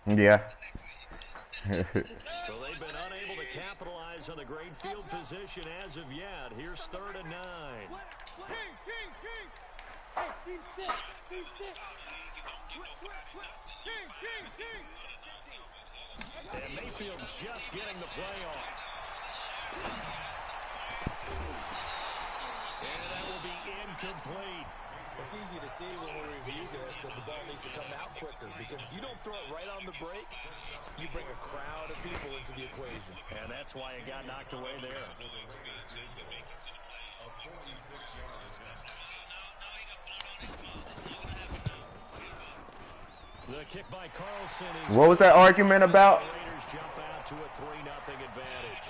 Yeah. So they've been unable to capitalize on the great field position as of yet. Here's 3rd and 9. And Mayfield just getting the play off. And that will be incomplete. It's easy to see when we review this that the ball needs to come out quicker, because if you don't throw it right on the break, you bring a crowd of people into the equation. And that's why it got knocked away there. The kick by Carlson is What was that argument about? the Raiders jump out to a 3-0 advantage.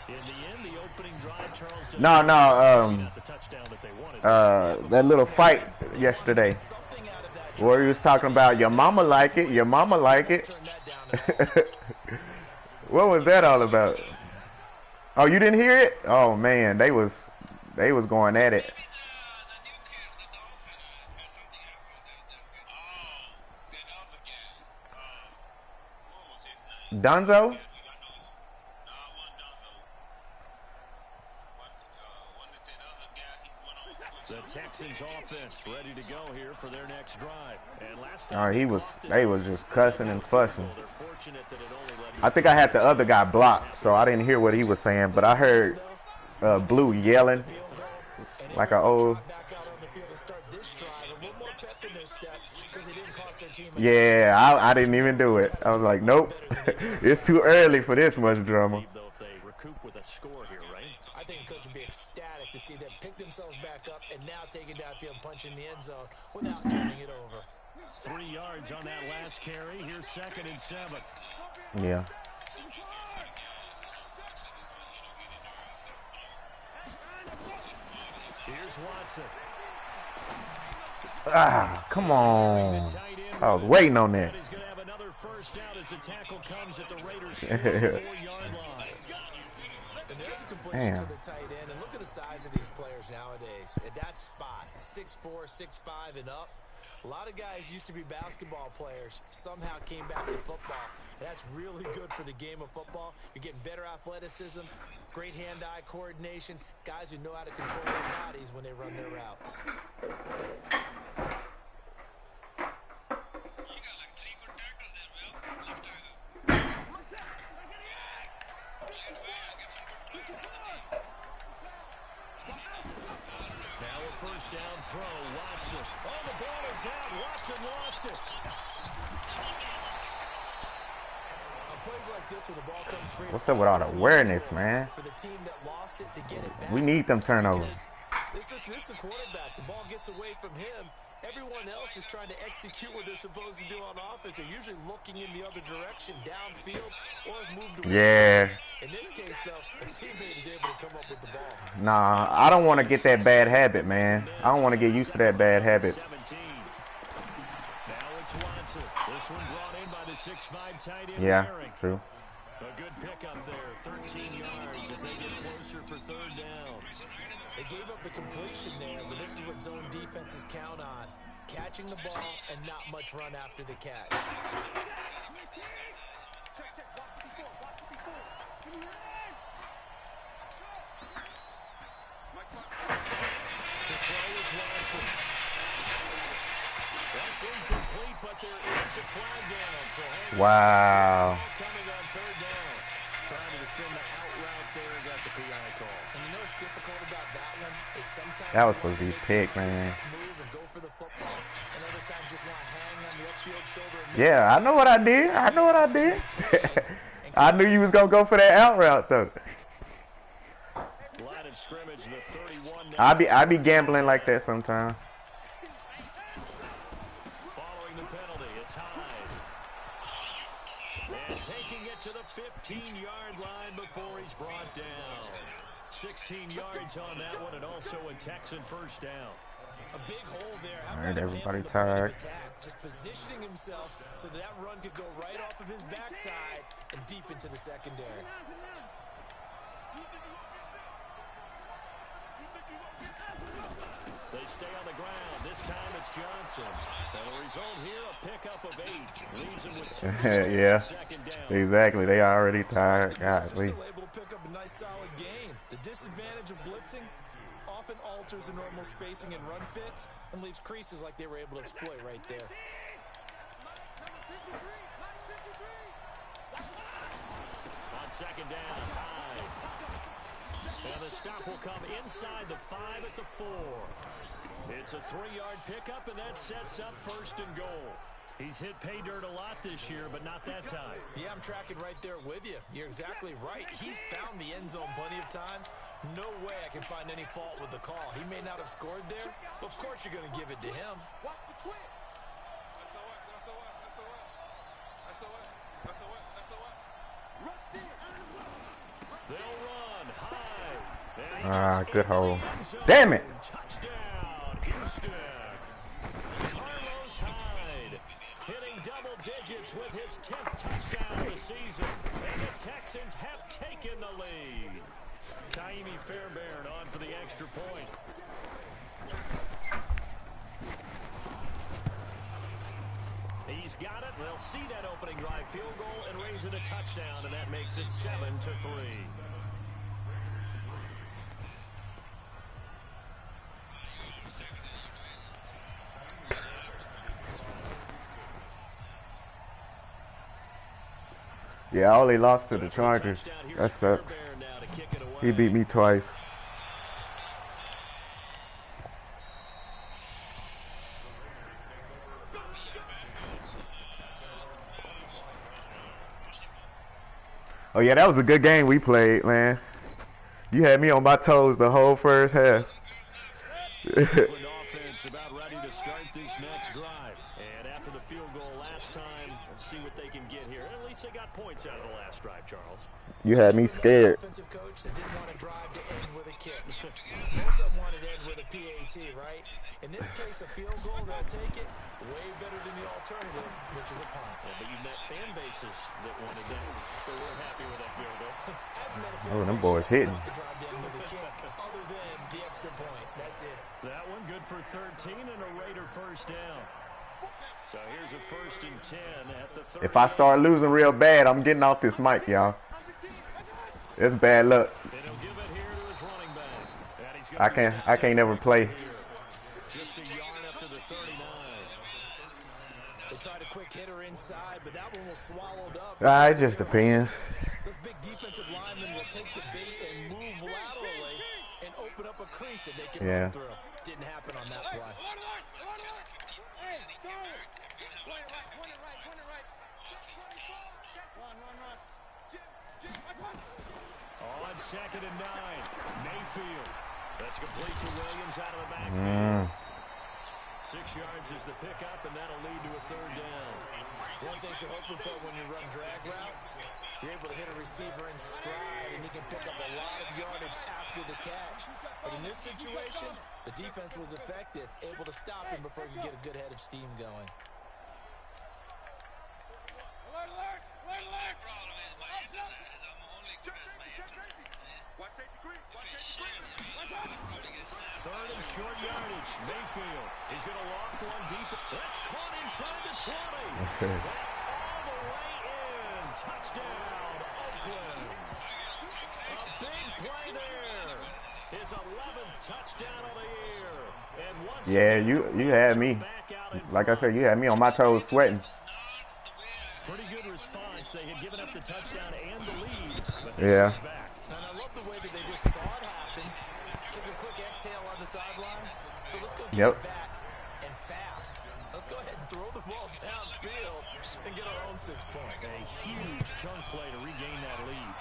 In the end, the opening drive, Charles did No, not the touchdown that they wanted. that little fight yesterday where he was talking about your mama like it, your mama like it. What was that all about? Oh, you didn't hear it? Oh man, they was going at it. Dunzo? The Texans offense ready to go here for their next drive. And last Oh, time they was just cussing and fussing. they're fortunate that it only led I think I had the other guy blocked, so I didn't hear what he was saying, but I heard Blue yelling like an old. Yeah, I didn't even do it. I was like, nope, it's too early for this much drama. though if they recoup with a score here, right? I think coach would be ecstatic to see them pick themselves back up and now take it downfield and punch in the end zone without turning it over. 3 yards on that last carry. Here's 2nd and 7. Yeah. Here's Watson. Ah, come on. I was waiting on that. He's going to have another first down as the tackle comes at the Raiders' 4-yard line. And there's a completion to the tight end. And look at the size of these players nowadays. At that spot, 6'4", 6'5", and up. A lot of guys used to be basketball players, somehow came back to football. And that's really good for the game of football. You're getting better athleticism, great hand-eye coordination, guys who know how to control their bodies when they run their routes. First down throw, Watson. Oh, the ball is out. Watson lost it. On plays like this where the ball comes free. What's up with all the awareness, man? For the team that lost it to get it back. We need them turnovers. This is the quarterback. The ball gets away from him. Everyone else is trying to execute what they're supposed to do on offense. They're usually looking in the other direction, downfield, or have moved away. Yeah. In this case, though, a teammate is able to come up with the ball. Nah, I don't want to get that bad habit, man. I don't want to get used to that bad habit. 17. Now it's Watson. This one brought in by the 6'5" tight end. Yeah, Herring. true. A good pickup there, 13 yards as they get closer for 3rd down. They gave up the completion there, but this is what zone defenses count on. Catching the ball and not much run after the catch. To throw is Watson. That's incomplete, but there is a flag down. So Wow. coming on 3rd down. Trying to defend the out route there, got the PI call. And you know what's difficult about that one is sometimes That was supposed to be pick, man. move and go for the football, and other times just want to hang on the upfield shoulder. And Yeah, I know what I did. I know what I did. I knew you was gonna go for that out route though. Line of scrimmage, the 31. I be gambling like that sometimes. Following the penalty, it's Hyde. And taking it to the 15-yard line before he's brought down. 16 yards on that one, and also a Texan first down. A big hole there. All right, everybody tired. Just positioning himself so that run could go right off of his backside and deep into the secondary. They stay on the ground. This time it's Johnson. And the result here, a pickup of 8. Leaves him with 2. Yeah, Second down. exactly. They already tired. God, Still able to pick up a nice solid gain. The disadvantage of blitzing often alters the normal spacing and run fits and leaves creases like they were able to exploit right there. On second down, Hyde. And the stop will come inside the 5 at the 4. It's a 3-yard pickup, and that sets up 1st and goal. He's hit pay dirt a lot this year, but not that time. Yeah, I'm tracking right there with you. You're exactly right. He's found the end zone plenty of times. No way I can find any fault with the call. He may not have scored there, but of course you're going to give it to him. They'll run high. good hole. Damn it. Touchdown, Houston. Carlos Hyde hitting double digits with his 10th touchdown of the season. And the Texans have taken the lead. Taimi Fairbairn on for the extra point. He's got it. They'll see that opening drive field goal and raise it a touchdown, and that makes it 7-3. Yeah, I only lost to the Chargers. That sucks. He beat me twice. Oh yeah, that was a good game we played, man. You had me on my toes the whole first half. Offense about ready to start this next drive. And after the field goal last time, let's see what they can get here. At least they got points out of the last drive, Charles. You had me scared. Offensive coach that didn't want to drive to end with a kick. Most of them wanted to end with a PAT, right? In this case, a field goal, they'll take it. Way better than the alternative, which is a punt. Yeah, but you've met fan bases that wanted that. So we're happy with that field goal. Oh, them boys hitting. To drive to end with a kick, other than the extra point. That's it. That one good for 13 and a Raider first down. So here's a 1st and 10 at the 30. If I start losing real bad, I'm getting off this mic, y'all. It's bad luck. And he'll give it here to his running back. And he's gonna I can't never play. Just a yard up to the 39. They tried a quick hitter inside, but that one was swallowed up. It just depends. Those big defensive linemen will take the bait and move laterally and open up a crease that they can run through. Didn't happen on that play. On 2nd and 9, Mayfield. That's complete to Williams out of the backfield. 6 yards is the pickup, and that'll lead to a 3rd down. One thing you're hoping for when you run drag routes, you're able to hit a receiver in stride, and he can pick up a lot of yardage after the catch. But in this situation, the defense was effective, able to stop him before you get a good head of steam going. Third and short yardage. Mayfield. He's going to loft one deep. That's caught inside the 20. All the way in. Touchdown, Oakland. A big play there. His 11th touchdown of the year. And once you had me. Like I said, you had me on my toes sweating. Pretty good response. They had given up the touchdown and the lead, but they back. And I love the way that they just saw it happen. Took a quick exhale on the sidelines. So let's go get it back and fast. Let's go ahead and throw the ball downfield and get our own 6 points. A huge chunk play to regain that lead.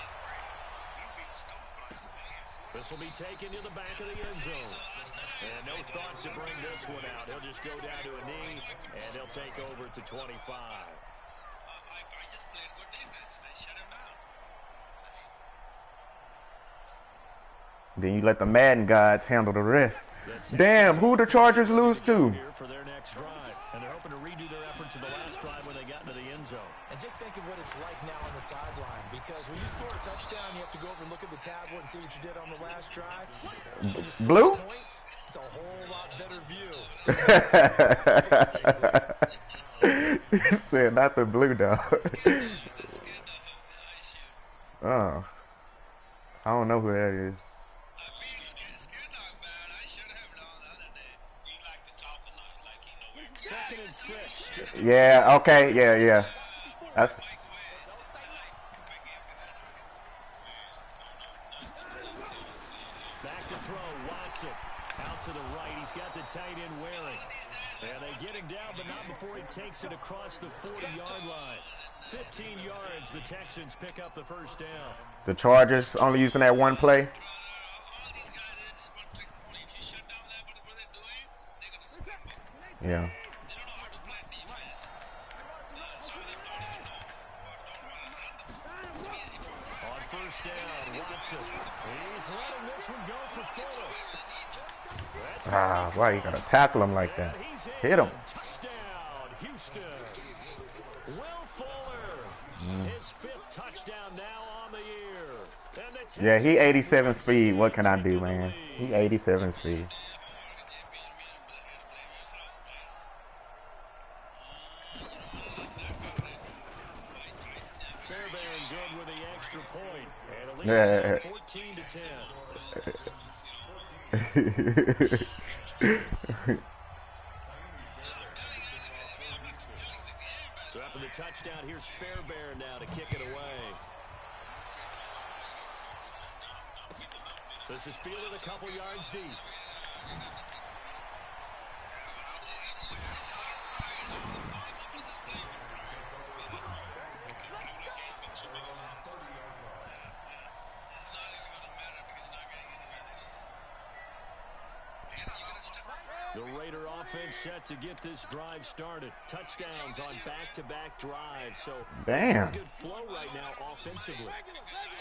This will be taken to the back of the end zone. And no thought to bring this one out. He'll just go down to a knee, and they'll take over at the 25. Then you let the Madden gods handle the rest. Damn, who the Chargers lose to? For their next drive, and they're hoping to redo their efforts in the last drive when they got into the end zone. And just think of what it's like now on the sideline, because when you score a touchdown, you have to go over and look at the tablet and see what you did on the last drive. Blue? Points, It's a whole lot better view. He said not the blue dog. Oh, I don't know who that is. Second and 6. Just Yeah, okay, yeah. That's back to throw. Watson out to the right. He's got the tight end wearing. And they get him down, but not before he takes it across the 40-yard line. 15 yards. The Texans pick up the first down. the Chargers only using that one play. Yeah. On first down, Watson. He's letting this one go for Fuller. Ah, why you gotta tackle him like that? Hit him. Touchdown, Houston. Will Fuller, his 5th touchdown now on the year. And the Yeah, he Texans 87 speed. What can I do, take the man? lead. He 87 speed. Fairbairn good with the extra point. And it leads Yeah. to 14 to 10. So after the touchdown, here's Fairbairn now to kick it away. This is fielded a couple yards deep. The Raider offense set to get this drive started. Touchdowns on back-to-back drives. So Damn. good flow right now offensively.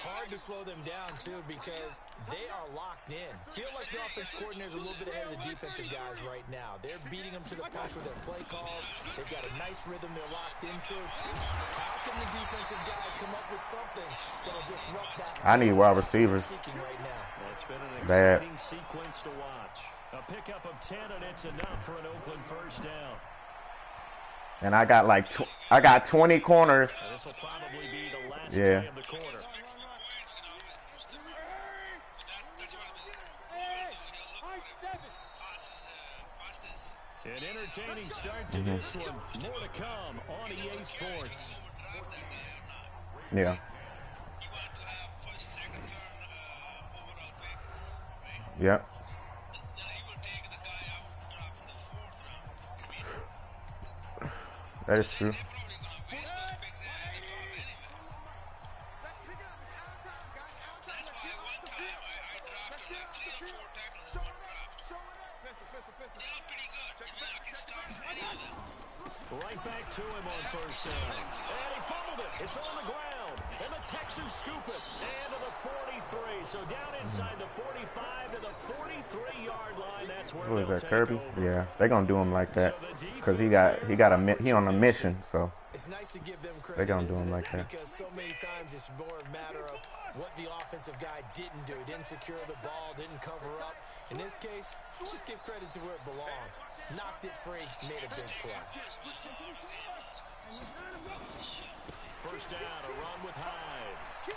Hard to slow them down, too, because they are locked in. Feel like the offense coordinator's a little bit ahead of the defensive guys right now. They're beating them to the punch with their play calls. They've got a nice rhythm they're locked into. How can the defensive guys come up with something that'll disrupt that? I need wide receivers. Seeking right now. It's been an Bad. exciting sequence to watch. A pickup of 10, and it's enough for an Oakland first down. And I got like I got 20 corners. This will probably be the last Yeah. play of the quarter. An entertaining start to this one. More to come on EA Sports. Yeah. Yep. That is true. Right back to him on first down. And he fumbled it. It's on the ground. And the Texans scoop it. And to the 43. So down inside the 45 to the 43-yard line. That's where Who is they'll that, take Kirby? over. Yeah, they're gonna do him like that because he on a mission. So It's nice to give them credit. they're gonna do him isn't it? like that. Because so many times it's more a matter of what the offensive guy didn't do. Didn't secure the ball, didn't cover up. In this case, just give credit to where it belongs. Knocked it free, made a big play. First down, a run with Hyde.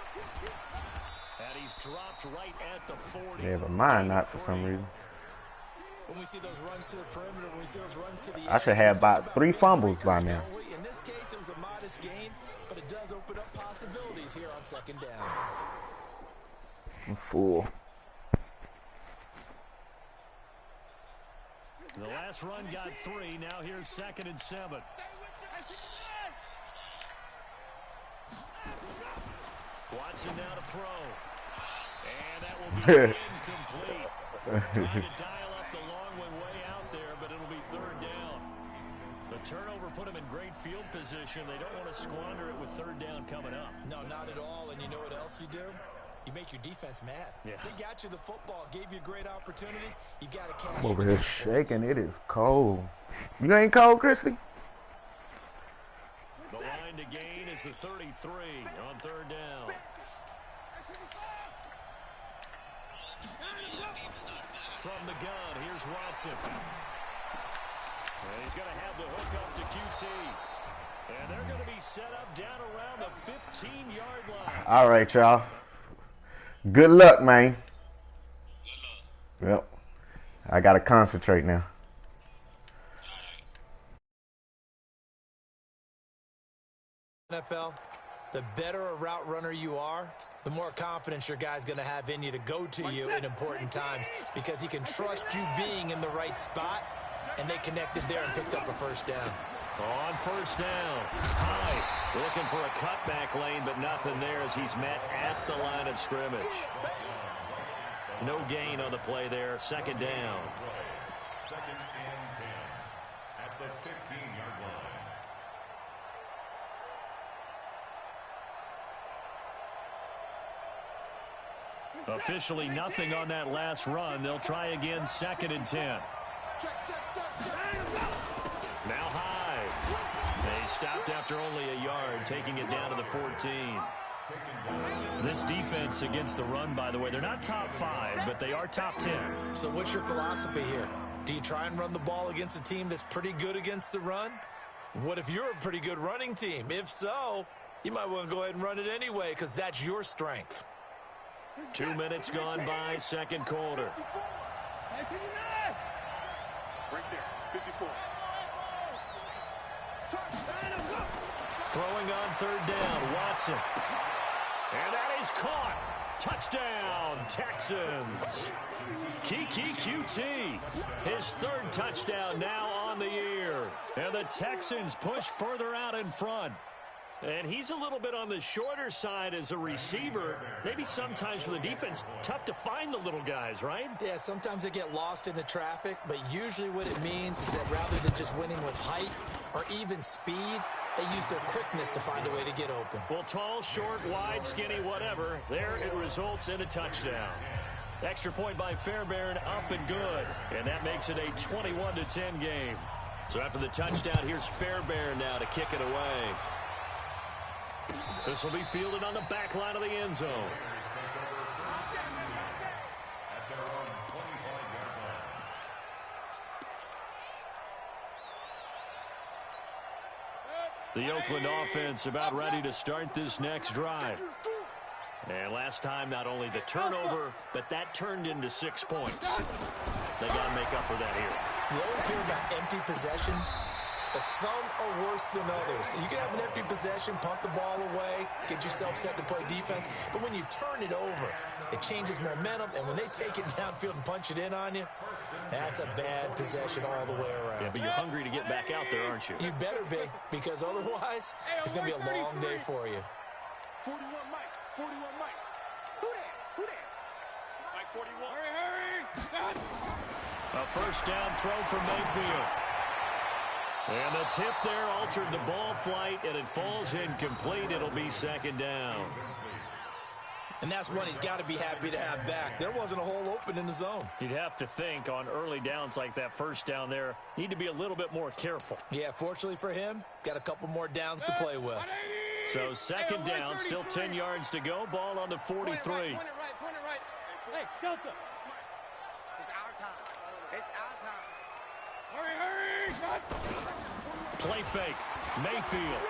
And he's dropped right at the 40. Yeah, but mine not for some reason. When we see those runs to the perimeter, when we see those runs to the I should have about 3 fumbles by now. In this case, it was a modest gain, but it does open up possibilities here on second down. I'm full. The last run got 3. Now here's 2nd and 7. Watson now to throw. And that will be incomplete. Trying to dial up the long way out there, but it'll be 3rd down. The turnover put him in great field position. They don't want to squander it with 3rd down coming up. No, not at all. And you know what else you do? You make your defense mad. Yeah. They got you the football, gave you a great opportunity. You got to cash I'm over in here those shaking. It is cold. You ain't cold, Christy? The line to gain is the 33 on 3rd down. from the gun. Here's Watson. And he's going to have the hook up to QT. And they're going to be set up down around the 15-yard line. All right, y'all. Good luck, man. Yep. I got to concentrate now. NFL, the better a route runner you are, the more confidence your guy's going to have in you to go to you in important times because he can trust you being in the right spot, and they connected there and picked up a first down. On first down, Hyde looking for a cutback lane, but nothing there as he's met at the line of scrimmage. No gain on the play there. Second down. Second and 10 at the 15-yard line. Officially nothing on that last run. They'll try again, second and 10. Now Hyde. They stopped after only a yard, taking it down to the 14. This defense against the run, by the way, they're not top 5, but they are top 10. So what's your philosophy here? Do you try and run the ball against a team that's pretty good against the run? What if you're a pretty good running team? If so, you might want to go ahead and run it anyway because that's your strength. 2 minutes gone by, second quarter. Right there, 54. Throwing on third down, Watson. And that is caught. Touchdown, Texans. Kiki QT, his third touchdown now on the year. And the Texans push further out in front. And he's a little bit on the shorter side as a receiver. Maybe sometimes for the defense, tough to find the little guys, right? Yeah, sometimes they get lost in the traffic, but usually what it means is that rather than just winning with height or even speed, they use their quickness to find a way to get open. Well, tall, short, wide, skinny, whatever, there it results in a touchdown. Extra point by Fairbairn, up and good. And that makes it a 21-10 game. So after the touchdown, here's Fairbairn now to kick it away. This will be fielded on the back line of the end zone. The Oakland offense about ready to start this next drive. And last time, not only the turnover, but that turned into 6 points. They got to make up for that here. You always hear about empty possessions. But some are worse than others. You can have an empty possession, punt the ball away, get yourself set to play defense. But when you turn it over, it changes momentum. And when they take it downfield and punch it in on you, that's a bad possession all the way around. Yeah, but you're hungry to get back out there, aren't you? You better be, because otherwise, it's going to be a long day for you. 41 Mike. 41 Mike. Who that? Who that? Mike 41. Hurry, hurry. A first down throw from Mayfield. And the tip there altered the ball flight, and it falls incomplete. It'll be second down. And that's one he's got to be happy to have back. There wasn't a hole open in the zone. You'd have to think on early downs like that first down there, need to be a little bit more careful. Yeah, fortunately for him, got a couple more downs to play with. So second down, still 10 yards to go. Ball on the 43. Point it right. Hey, Delta. It's our time. It's our time. Hurry. Play fake. Mayfield.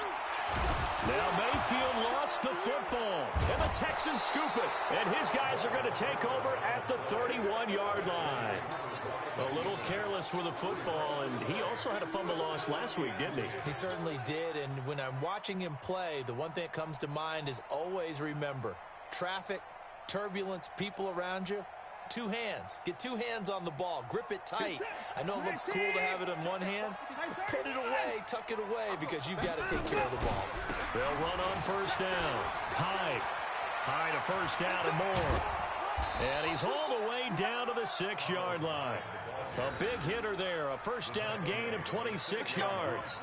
Now Mayfield lost the football. And the Texans scoop it. And his guys are going to take over at the 31-yard line. A little careless with the football, and he also had a fumble loss last week, didn't he? He certainly did, and when I'm watching him play, the one thing that comes to mind is always remember, traffic, turbulence, people around you, two hands. Get two hands on the ball. Grip it tight. I know it looks cool to have it in one hand, but put it away, tuck it away, because you've got to take care of the ball. They'll run on first down. Hyde a first down and more. And he's all the way down to the 6-yard line. A big hitter there, a first down gain of 26 yards.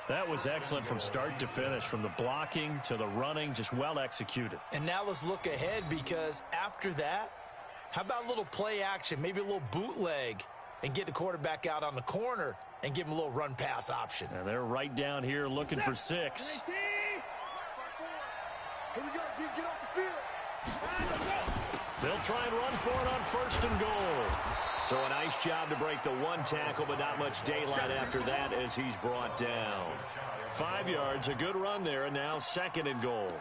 That was excellent from start to finish, from the blocking to the running, just well executed. And now let's look ahead, because after that, how about a little play action, maybe a little bootleg, and get the quarterback out on the corner and give him a little run-pass option. And they're right down here looking for 6. Here we go, D. Get off the field. They'll try and run for it on first and goal. So a nice job to break the one tackle, but not much daylight after that as he's brought down. 5 yards, a good run there, and now 2nd and goal.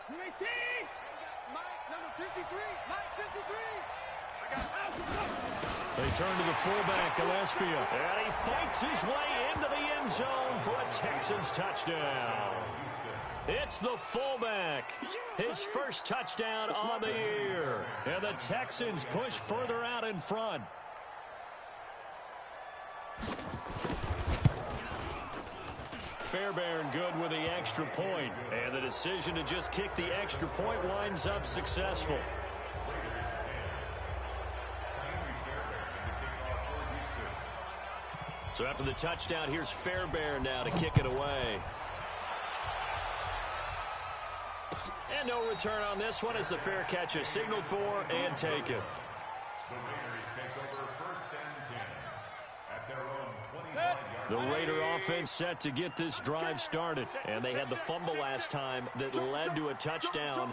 Team 18! Mike, number 53! Mike, 53! I got out! They turn to the fullback, Gillespie, and he fights his way into the end zone for a Texans touchdown. It's the fullback. His first touchdown on the year. And the Texans push further out in front. Fairbairn good with the extra point, and the decision to just kick the extra point winds up successful. So after the touchdown, here's Fairbairn now to kick it away. And no return on this one as the fair catch is signaled for and taken. The Raiders take over 1st and 10 at their own 25-yard The Raider offense set to get this drive started. And they had the fumble last time that led to a touchdown.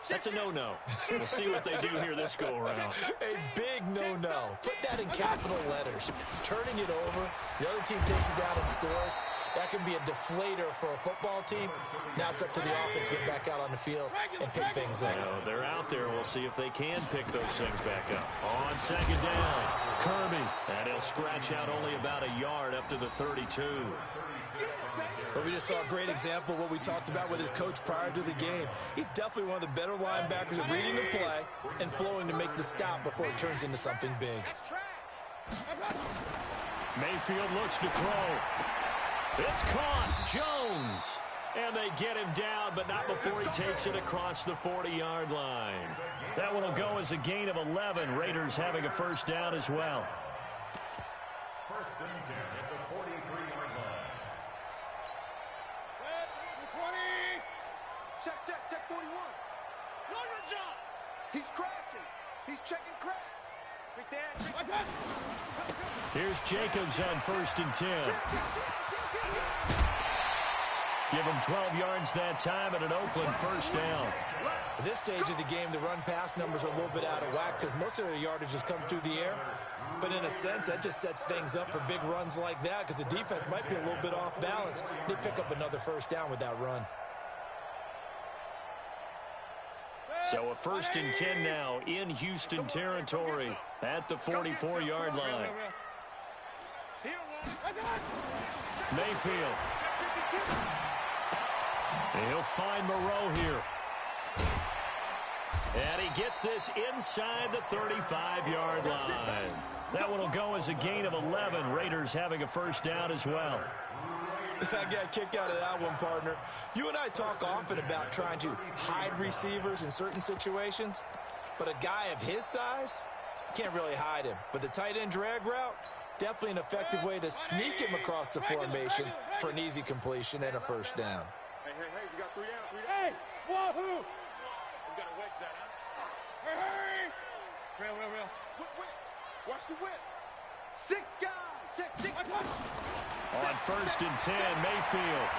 That's a no-no. We'll see what they do here this go-around. A big no-no. Put that in capital letters. Turning it over, the other team takes it down and scores. That can be a deflator for a football team. Now it's up to the offense to get back out on the field and pick things up. Well, they're out there. We'll see if they can pick those things back up. On 2nd down, Kirby. And he'll scratch out only about a yard up to the 32. But we just saw a great example of what we talked about with his coach prior to the game. He's definitely one of the better linebackers at reading the play and flowing to make the stop before it turns into something big. Mayfield looks to throw. It's caught. Jones. And they get him down, but not before he takes it across the 40-yard line. That one will go as a gain of 11. Raiders having a first down as well. 1st and 10 at the 43-yard line. Check 41. Know your job. He's crashing. He's checking crash. Big Dan. Here's Jacobs on 1st and 10. Give him 12 yards that time and an Oakland first down. At this stage of the game, the run-pass numbers are a little bit out of whack because most of their yardage has come through the air. But in a sense, that just sets things up for big runs like that because the defense might be a little bit off balance. They pick up another first down with that run. So a 1st and 10 now in Houston territory at the 44-yard line. Mayfield. And he'll find Moreau here. And he gets this inside the 35-yard line. That one will go as a gain of 11. Raiders having a first down as well. I got a kick out of that one, partner. You and I talk often about trying to hide receivers in certain situations, but a guy of his size can't really hide him. But the tight end drag route, definitely an effective way to sneak him across the formation for an easy completion and a first down. Hey, we got 3 down. Hey, wahoo! We got to wedge that, huh? Hey! Real. Whip. Watch the whip. 6 guys. Check 6 guys. On 1st and 10, Mayfield.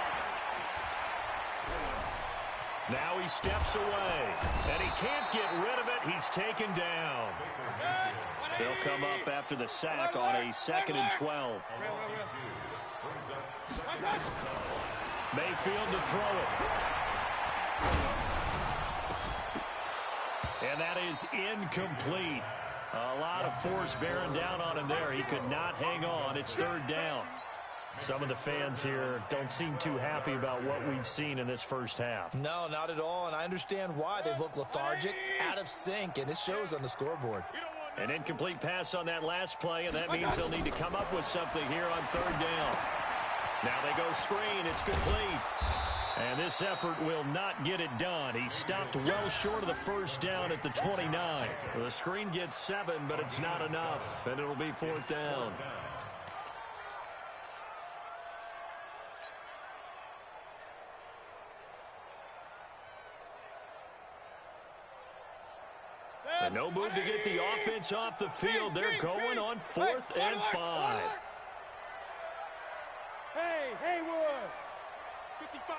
Now he steps away, and he can't get rid of it. He's taken down. They'll come up after the sack on a 2nd and 12. Mayfield to throw it. And that is incomplete. A lot of force bearing down on him there. He could not hang on. It's 3rd down. Some of the fans here don't seem too happy about what we've seen in this first half. No, not at all, and I understand why. They've looked lethargic, out of sync, and it shows on the scoreboard. An incomplete pass on that last play, and that means they'll need to come up with something here on 3rd down. Now they go screen. It's complete. And this effort will not get it done. He stopped well short of the first down at the 29. The screen gets 7, but it's not enough, and it'll be 4th down. And no move to get the offense off the field. They're going on 4th and 5. Hey, Haywood. 55.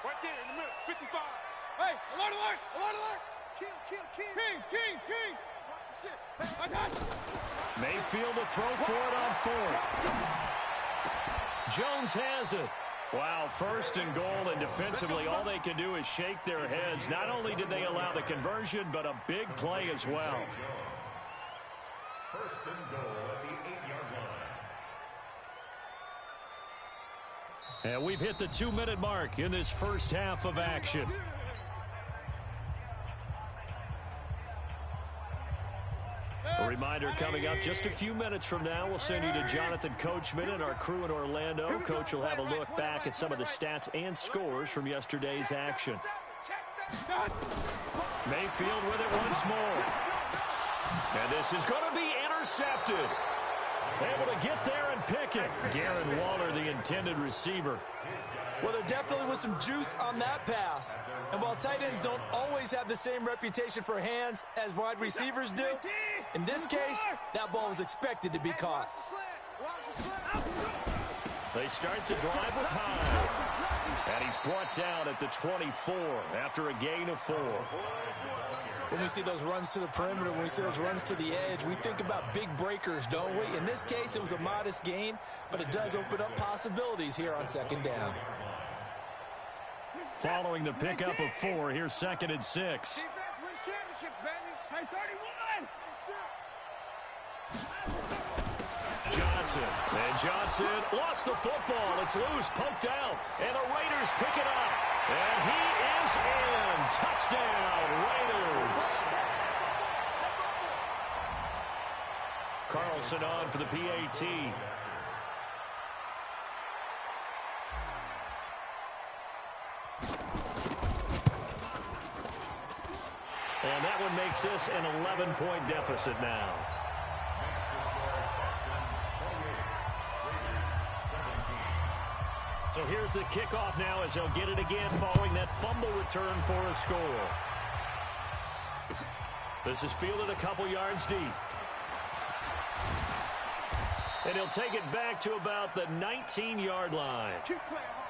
Right there in the middle. 55. Hey, alert, alert, alert, alert. Kill. Kings. Watch the shit. Hey, I got you. Mayfield to throw for it on 4th. Jones has it. Wow, 1st and goal, and defensively all they can do is shake their heads. Not only did they allow the conversion, but a big play as well. 1st and goal at the 8-yard line. And we've hit the 2-minute mark in this first half of action. A reminder coming up just a few minutes from now. We'll send you to Jonathan Coachman and our crew in Orlando. Coach will have a look back at some of the stats and scores from yesterday's action. Mayfield with it once more. And this is going to be intercepted. Able to get there and pick it. Darren Waller, the intended receiver. Well, there definitely was some juice on that pass. And while tight ends don't always have the same reputation for hands as wide receivers do, in this case, that ball was expected to be caught. They start the drive with Hyde. And he's brought down at the 24 after a gain of 4. When we see those runs to the perimeter, when we see those runs to the edge, we think about big breakers, don't we? In this case, it was a modest gain, but it does open up possibilities here on 2nd down. Following the pickup of 4, here's 2nd and 6. Defense wins championships, baby. Hey, 31. Johnson. And Johnson lost the football. It's loose, poked out. And the Raiders pick it up. And he is in. Touchdown, Raiders. Carlson on for the PAT. And that one makes this an 11-point deficit now. So here's the kickoff now as they'll get it again following that fumble return for a score. This is fielded a couple yards deep. And he'll take it back to about the 19-yard line. Keep playing hard.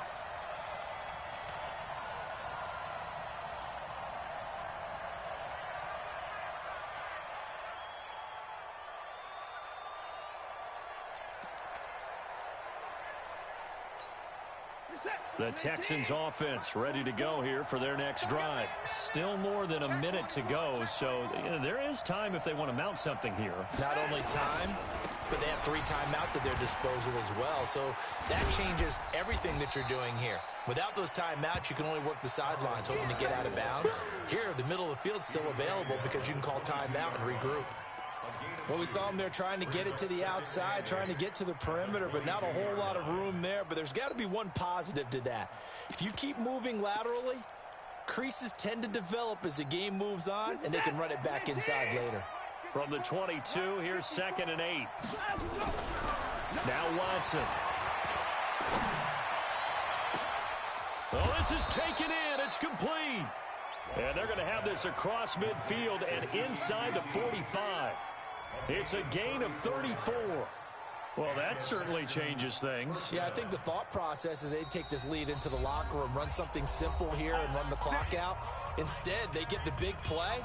The Texans offense ready to go here for their next drive. Still more than a minute to go, so there is time if they want to mount something here. Not only time, but they have 3 timeouts at their disposal as well. So that changes everything that you're doing here. Without those timeouts, you can only work the sidelines, hoping to get out of bounds. Here, the middle of the field's still available because you can call timeout and regroup. Well, we saw them there trying to get it to the outside, trying to get to the perimeter, but not a whole lot of room there. But there's got to be one positive to that. If you keep moving laterally, creases tend to develop as the game moves on, and they can run it back inside later. From the 22, here's 2nd and 8. Now Watson. Oh, this is taken in. It's complete. And they're going to have this across midfield and inside the 45. It's a gain of 34. Well, that certainly changes things. Yeah, I think the thought process is they'd take this lead into the locker room, run something simple here and run the clock out. Instead, they get the big play.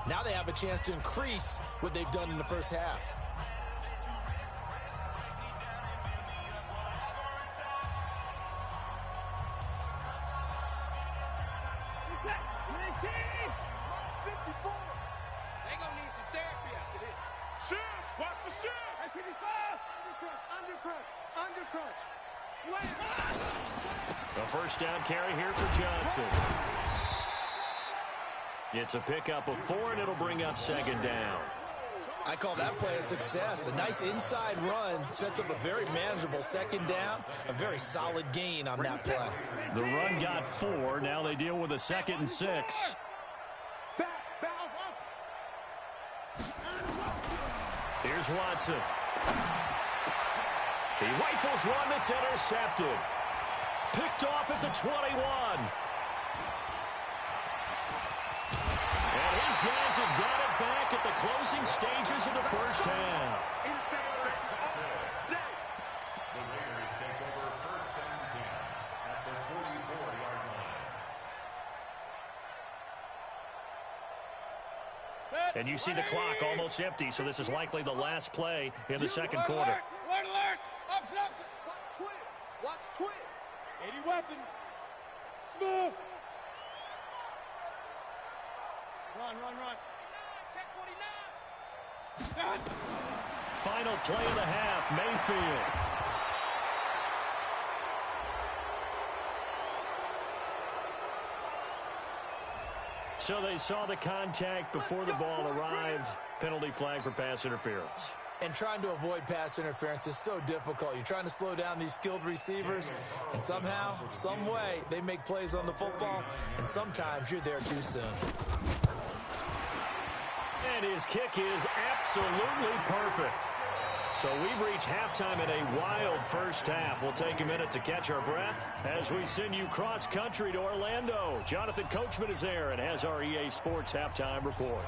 Now they have a chance to increase what they've done in the first half. A first down carry here for Johnson. It's a pickup of 4, and it'll bring up 2nd down. I call that play a success. A nice inside run sets up a very manageable 2nd down. A very solid gain on that play. The run got 4. Now they deal with a 2nd and 6. Here's Watson. He rifles one that's intercepted. Picked off at the 21. And his guys have got it back at the closing stages of the first half. The Raiders take over first and 10 at the 44-yard line. And you see the clock almost empty, so this is likely the last play in the second quarter. Alert! Up! Watch twins! Watch twins! 80 weapon! Smooth! Run! Check 49! Final play of the half, Mayfield. So they saw the contact before the ball arrived. Penalty flag for pass interference. And trying to avoid pass interference is so difficult. You're trying to slow down these skilled receivers, and somehow, some way, they make plays on the football, and sometimes you're there too soon. And his kick is absolutely perfect. So we've reached halftime in a wild first half. We'll take a minute to catch our breath as we send you cross-country to Orlando. Jonathan Coachman is there and has our EA Sports halftime report.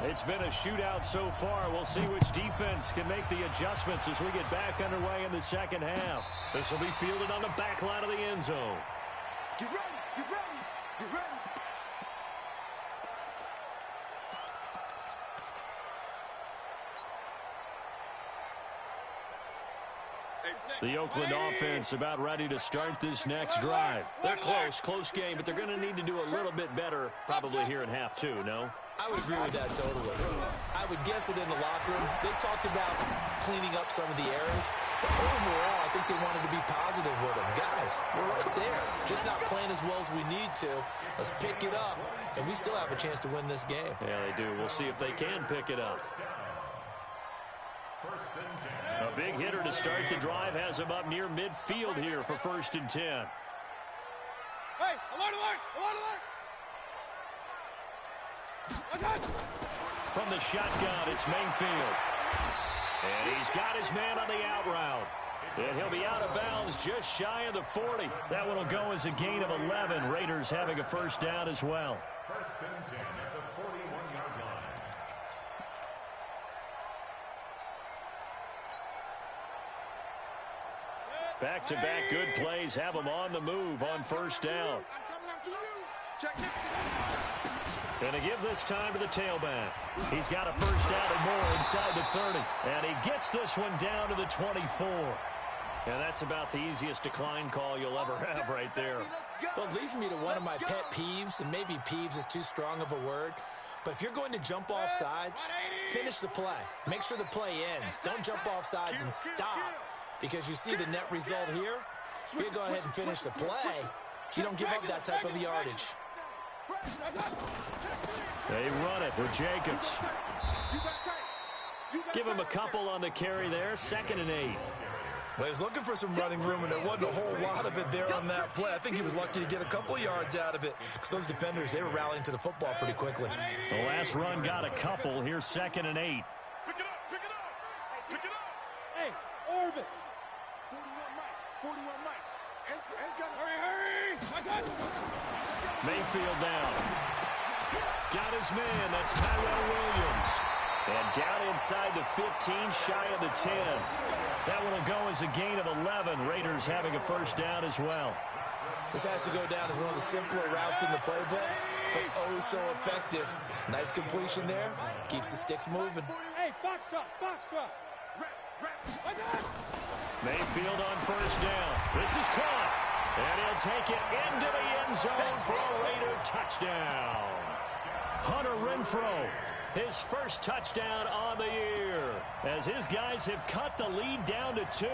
It's been a shootout so far. We'll see which defense can make the adjustments as we get back underway in the second half. This will be fielded on the back line of the end zone. Get ready! The Oakland offense about ready to start this next drive. They're close game, but they're going to need to do a little bit better probably here in half two, no? I would agree with that totally. I would guess it in the locker room. They talked about cleaning up some of the errors, but overall, I think they wanted to be positive with them. Guys, we're right there. Just not playing as well as we need to. Let's pick it up, and we still have a chance to win this game. Yeah, they do. We'll see if they can pick it up. A big hitter to start the drive has him up near midfield here for first and 10. Hey, alert! From the shotgun, it's Mayfield. And he's got his man on the out route. And he'll be out of bounds just shy of the 40. That one will go as a gain of 11. Raiders having a first down as well. First and 10 at the 41-yard line. Back-to-back good plays have them on the move on first down. And to give this time to the tailback. He's got a first down and more inside the 30. And he gets this one down to the 24. And that's about the easiest decline call you'll ever have right there. Well, it leads me to one of my pet peeves, and maybe peeves is too strong of a word. But if you're going to jump off sides, finish the play. Make sure the play ends. Don't jump off sides and stop. Because you see the net result here. If you go ahead and finish the play, you don't give up that type of yardage. They run it with Jacobs. Give him a couple on the carry there. 2nd and 8. Well, he was looking for some running room, and there wasn't a whole lot of it there on that play. I think he was lucky to get a couple yards out of it. Because those defenders, they were rallying to the football pretty quickly. The last run got a couple. Here's 2nd and 8. Pick it up! Hey, Orbit! 41 Mike. It's got hurry! Mayfield down. Got his man. That's Tyrell Williams. And down inside the 15, shy of the 10. That one will go as a gain of 11. Raiders having a first down as well. This has to go down as one of the simpler routes in the playbook, but oh so effective. Nice completion there. Keeps the sticks moving. Hey, box drop! Mayfield on first down. This is caught. And he'll take it into the end zone for a Raider touchdown. Hunter Renfrow, his first touchdown on the year, as his guys have cut the lead down to 2.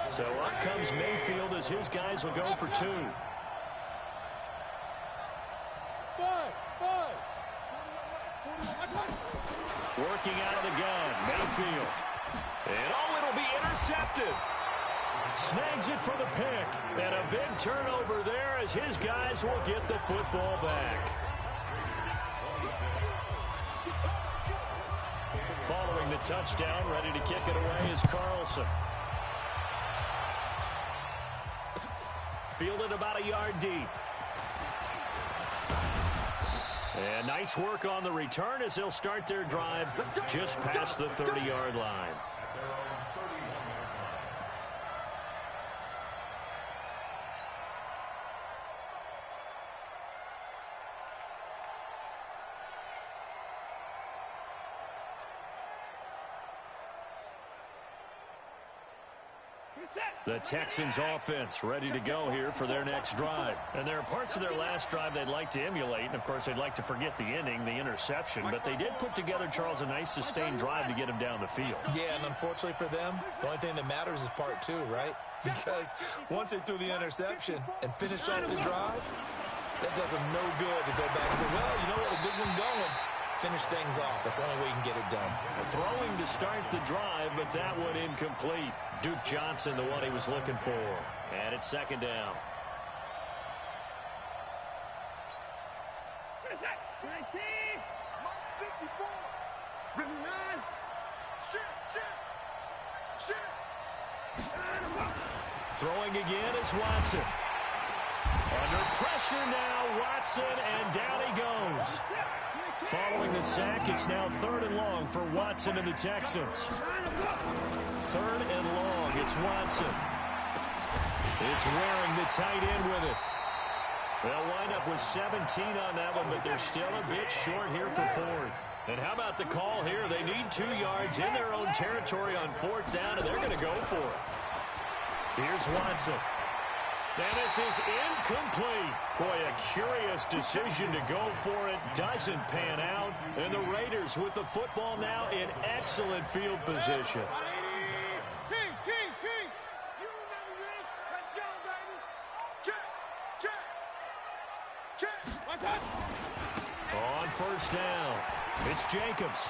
So up comes Mayfield as his guys will go for 2. Working out of the gun, Mayfield. And it'll be intercepted. Snags it for the pick. And a big turnover there as his guys will get the football back. Following the touchdown, ready to kick it away is Carlson. Fielded about a yard deep. And nice work on the return as they'll start their drive just past the 30-yard line. The Texans offense ready to go here for their next drive. And there are parts of their last drive they'd like to emulate. And, of course, they'd like to forget the inning, the interception. But they did put together, Charles, a nice sustained drive to get him down the field. Yeah, and unfortunately for them, the only thing that matters is part two, right? Because once they threw the interception and finished off the drive, that does them no good to go back and say, well, you know what, a good one going. Finish things off. That's the only way you can get it done. Throwing to start the drive, but that one incomplete. Duke Johnson, the one he was looking for. And it's second down. What is that? 19, 54, 59, Throwing again is Watson. Under pressure now, Watson, and down he goes. Following the sack, it's now 3rd and long for Watson and the Texans. 3rd and long, it's Watson. It's Waring, the tight end, with it. They'll wind up with 17 on that one, but they're still a bit short here for 4th. And how about the call here? They need 2 yards in their own territory on 4th down, and they're going to go for it. Here's Watson. And this is incomplete. Boy, a curious decision to go for it. Doesn't pan out. And the Raiders with the football now in excellent field position. On 1st down, it's Jacobs.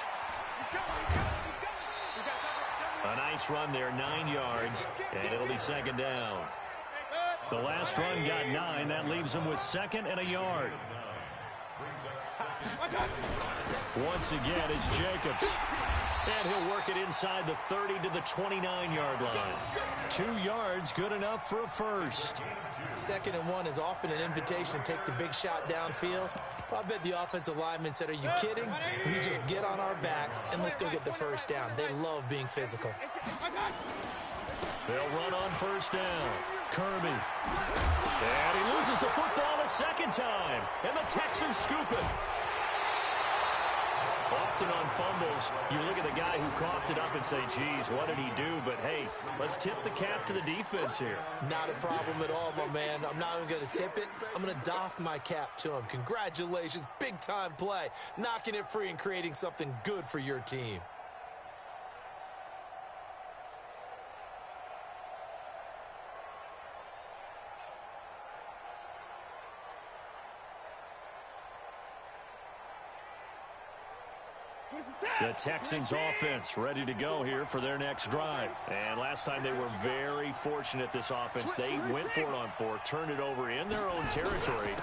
A nice run there, 9 yards, and it'll be 2nd down. The last run got 9. That leaves him with 2nd and a yard. Once again, it's Jacobs. And he'll work it inside the 30 to the 29-yard line. 2 yards, good enough for a first. 2nd and 1 is often an invitation to take the big shot downfield. I bet the offensive lineman said, are you kidding? We just get on our backs and let's go get the first down. They love being physical. They'll run on 1st down. Kirby. And he loses the football a 2nd time. And the Texans scoop it. Often on fumbles, you look at the guy who coughed it up and say, geez, what did he do? But, hey, let's tip the cap to the defense here. Not a problem at all, my man. I'm not even going to tip it. I'm going to doff my cap to him. Congratulations. Big-time play. Knocking it free and creating something good for your team. The Texans offense ready to go here for their next drive. And last time they were very fortunate, this offense. They went for it on 4, turned it over in their own territory,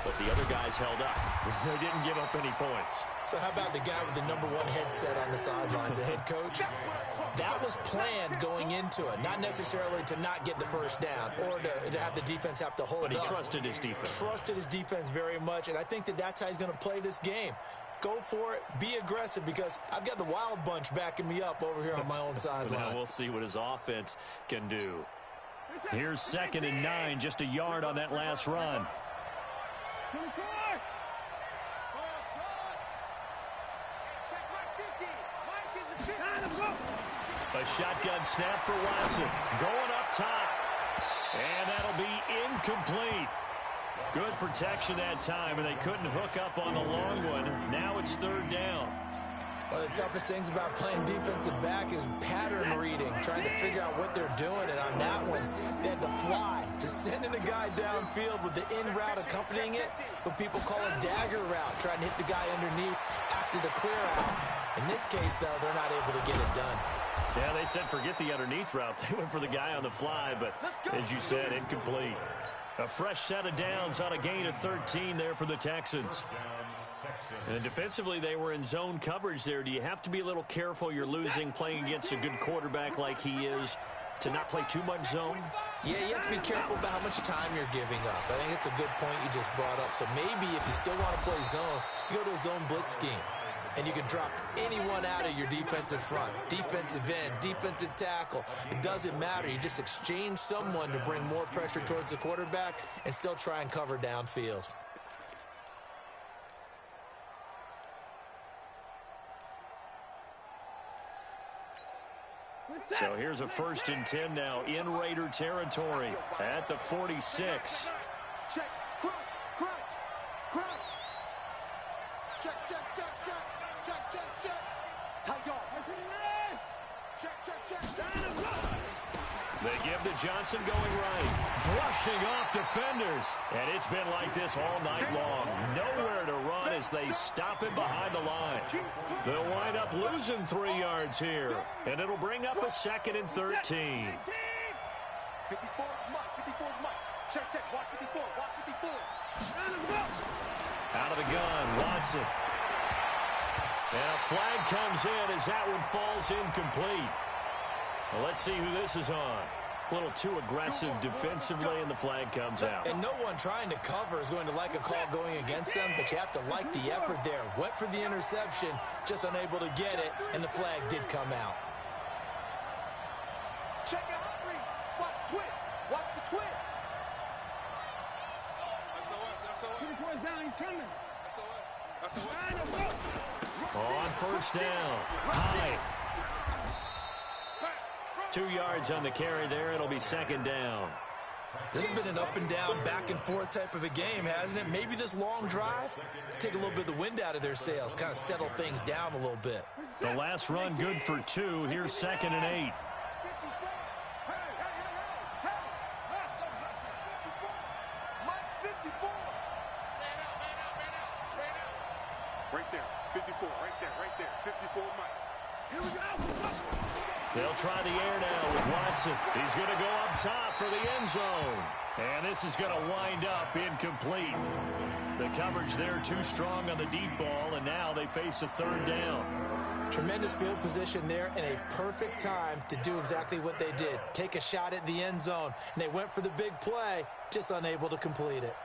but the other guys held up. They didn't give up any points. So how about the guy with the #1 headset on the sidelines, the head coach? That was planned going into it, not necessarily to not get the first down or to have the defense have to hold up. But he trusted his defense. Trusted his defense very much, and I think that that's how he's going to play this game. Go for it. Be aggressive because I've got the Wild Bunch backing me up over here on my own sideline. Now we'll see what his offense can do. Here's 2nd and 9, just a yard on that last run. A shotgun snap for Watson. Going up top. And that'll be incomplete. Good protection that time, and they couldn't hook up on the long one. Now it's 3rd down. One of the toughest things about playing defensive back is pattern reading, trying to figure out what they're doing. And on that one, they had to fly, just sending a guy downfield with the in route accompanying it, what people call a dagger route, trying to hit the guy underneath after the clear out. In this case, though, they're not able to get it done. Yeah, they said forget the underneath route. They went for the guy on the fly, but as you said, incomplete. A fresh set of downs on a gain of 13 there for the Texans. And defensively, they were in zone coverage there. Do you have to be a little careful? You're losing playing against a good quarterback like he is to not play too much zone? Yeah, you have to be careful about how much time you're giving up. I think it's a good point you just brought up. So maybe if you still want to play zone, you go to a zone blitz scheme. And you can drop anyone out of your defensive front, defensive end, defensive tackle. It doesn't matter. You just exchange someone to bring more pressure towards the quarterback and still try and cover downfield. So here's a 1st and 10 now in Raider territory at the 46. Check, crunch, crunch, crunch. Check, check, check, check. Check, check, check. Tight guard. Check, check, check, check. They give to Johnson going right. Brushing off defenders. And it's been like this all night long. Nowhere to run as they stop him behind the line. They'll wind up losing 3 yards here. And it'll bring up a 2nd and 13. 54 Mike. 54 Mike. Check, check. Watch 54. Watch 54. Out of the gun, Watson. And a flag comes in as that one falls incomplete. Well, let's see who this is on. A little too aggressive defensively, and the flag comes out. And no one trying to cover is going to like a call going against them, but you have to like the effort there. Went for the interception, just unable to get it, and the flag did come out. Check out Henry. Watch the twist. Watch the twist. SOS. 24 down. He's coming. SOS. On 1st down. High. 2 yards on the carry there. It'll be 2nd down. This has been an up and down, back and forth type of a game, hasn't it? Maybe this long drive, take a little bit of the wind out of their sails, kind of settle things down a little bit. The last run good for 2. Here's 2nd and 8. Right there. 54. Right there. 54 Mike. Here we go. They'll try the air now with Watson. He's going to go up top for the end zone. And this is going to wind up incomplete. The coverage there too strong on the deep ball, and now they face a 3rd down. Tremendous field position there and a perfect time to do exactly what they did. Take a shot at the end zone, and they went for the big play, just unable to complete it.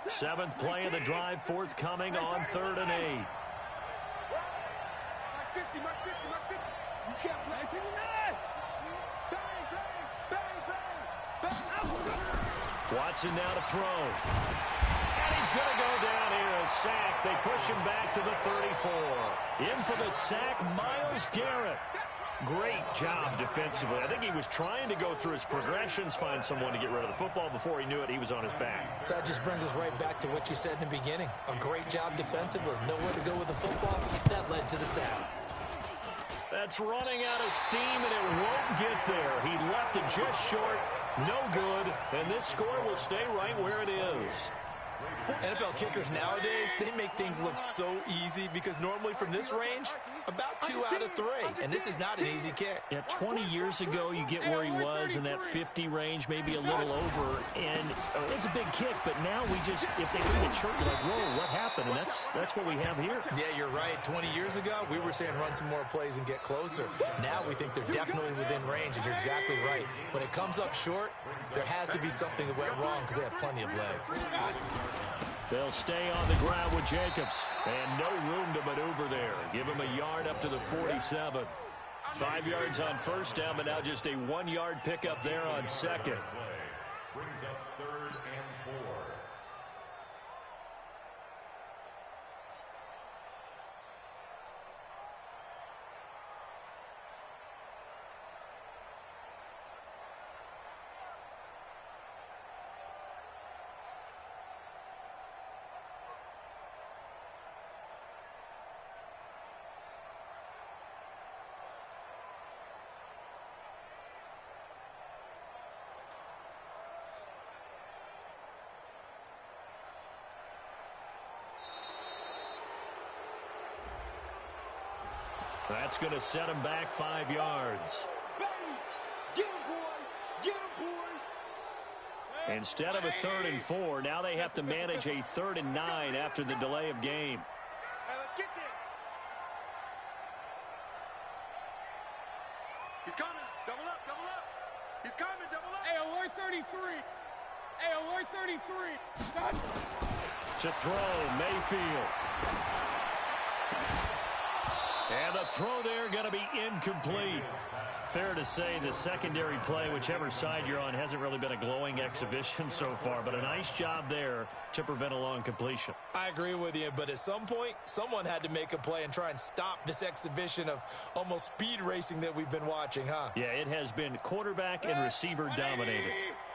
Seventh play of the drive forthcoming on 3rd and 8. Mark 50. You can't play. Bang. Watson now to throw. And he's going to go down here. A sack. They push him back to the 34. In for the sack, Myles Garrett. Great job defensively. I think he was trying to go through his progressions, find someone to get rid of the football. Before he knew it, he was on his back. So that just brings us right back to what you said in the beginning. A great job defensively. Nowhere to go with the football. That led to the sack. That's running out of steam, and it won't get there. He left it just short. No good. And this score will stay right where it is. NFL kickers nowadays, they make things look so easy because normally from this range, about 2 out of 3. And this is not an easy kick. Yeah, 20 years ago, you get where he was in that 50 range, maybe a little over. And it's a big kick, but now we just, if they leave it short, you're like, whoa, what happened? And that's what we have here. Yeah, you're right. 20 years ago, we were saying run some more plays and get closer. Now we think they're definitely within range, and you're exactly right. When it comes up short, there has to be something that went wrong because they have plenty of leg. They'll stay on the ground with Jacobs. And no room to maneuver there. Give him a yard up to the 47. 5 yards on 1st down, but now just a 1-yard pickup there on 2nd. Brings up 3rd and 4. That's going to set him back 5 yards. Get him, boy. Get him, boy. Instead of a 3rd and 4, now they have to manage a 3rd and 9 after the delay of game. Hey, let's get this. He's coming. Double up, double up. He's coming, double up. Hey, alert 33. Hey, alert 33. Done. To throw, Mayfield. And the throw there going to be incomplete. Fair to say the secondary play, whichever side you're on, hasn't really been a glowing exhibition so far, but a nice job there to prevent a long completion. I agree with you, but at some point, someone had to make a play and try and stop this exhibition of almost speed racing that we've been watching, huh? Yeah, it has been quarterback and receiver dominated.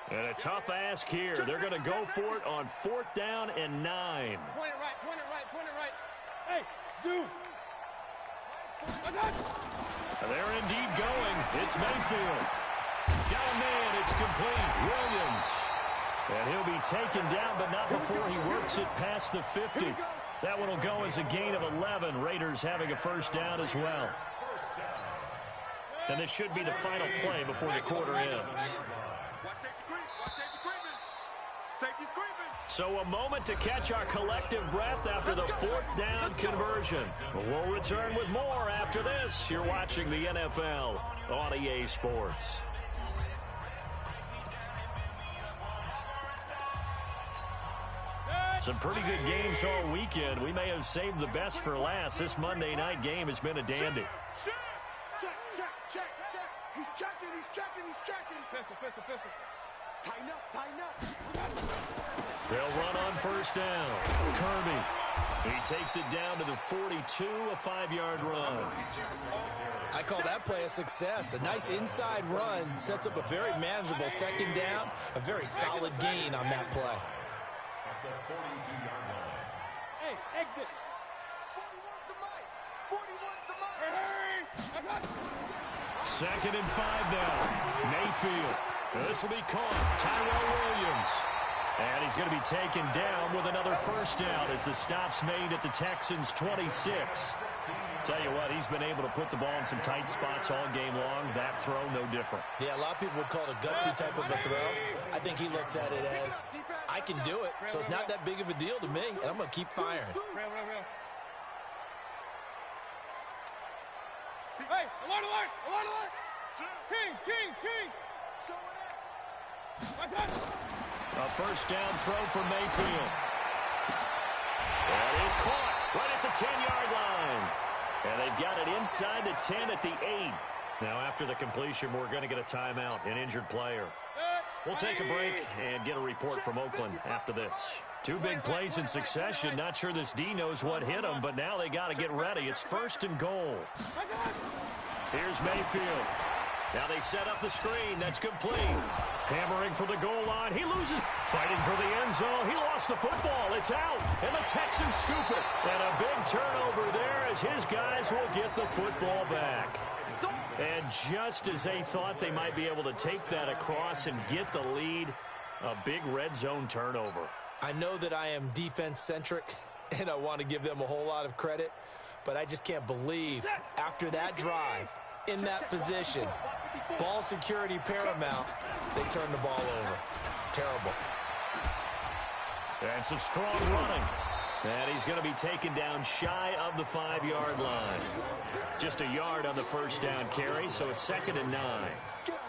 And a tough ask here. They're going to go for it on 4th down and 9. Point it right, point it right, point it right. Hey, zoom. They're indeed going. It's Mayfield. Got a man. It's complete. Williams. And he'll be taken down, but not before he works it past the 50. That one will go as a gain of 11. Raiders having a 1st down as well. And this should be the final play before the quarter ends. Watch safety creep. Watch safety creeping. Safety's creeping. So a moment to catch our collective breath after the 4th down conversion. We'll return with more after this. You're watching the NFL on EA Sports. Some pretty good games all weekend. We may have saved the best for last. This Monday night game has been a dandy. Check, check, check, check. He's checking, he's checking, he's checking. Pistol. Tighten up, tighten up. They'll run on 1st down. Kirby. He takes it down to the 42, a 5-yard run. I call that play a success. A nice inside run sets up a very manageable 2nd down, a very solid gain on that play. At the 42-yard line. Hey, exit. 41's the mic. 41's the mic. Hey, I got it. 2nd and 5 now. Mayfield. This will be caught. Tyrell Williams. And he's going to be taken down with another 1st down as the stop's made at the Texans' 26. Tell you what, he's been able to put the ball in some tight spots all game long. That throw, no different. Yeah, a lot of people would call it a gutsy type of a throw. I think he looks at it as, I can do it, so it's not that big of a deal to me, and I'm going to keep firing. Real. Hey, alert. King. A 1st down throw for Mayfield. That is caught right at the 10-yard line. And they've got it inside the 10 at the 8. Now, after the completion, we're going to get a timeout, an injured player. We'll take a break and get a report from Oakland after this. 2 big plays in succession. Not sure this D knows what hit him, but now they got to get ready. It's 1st and goal. Here's Mayfield. Now they set up the screen. That's complete. Hammering for the goal line. He loses. Fighting for the end zone. He lost the football. It's out. And the Texans scoop it. And a big turnover there as his guys will get the football back. And just as they thought they might be able to take that across and get the lead, a big red zone turnover. I know that I am defense-centric, and I want to give them a whole lot of credit, but I just can't believe after that drive, in that position, ball security paramount, they turn the ball over. Terrible. And some strong running. And he's going to be taken down shy of the 5-yard line. Just a yard on the 1st down carry, so it's 2nd and 9.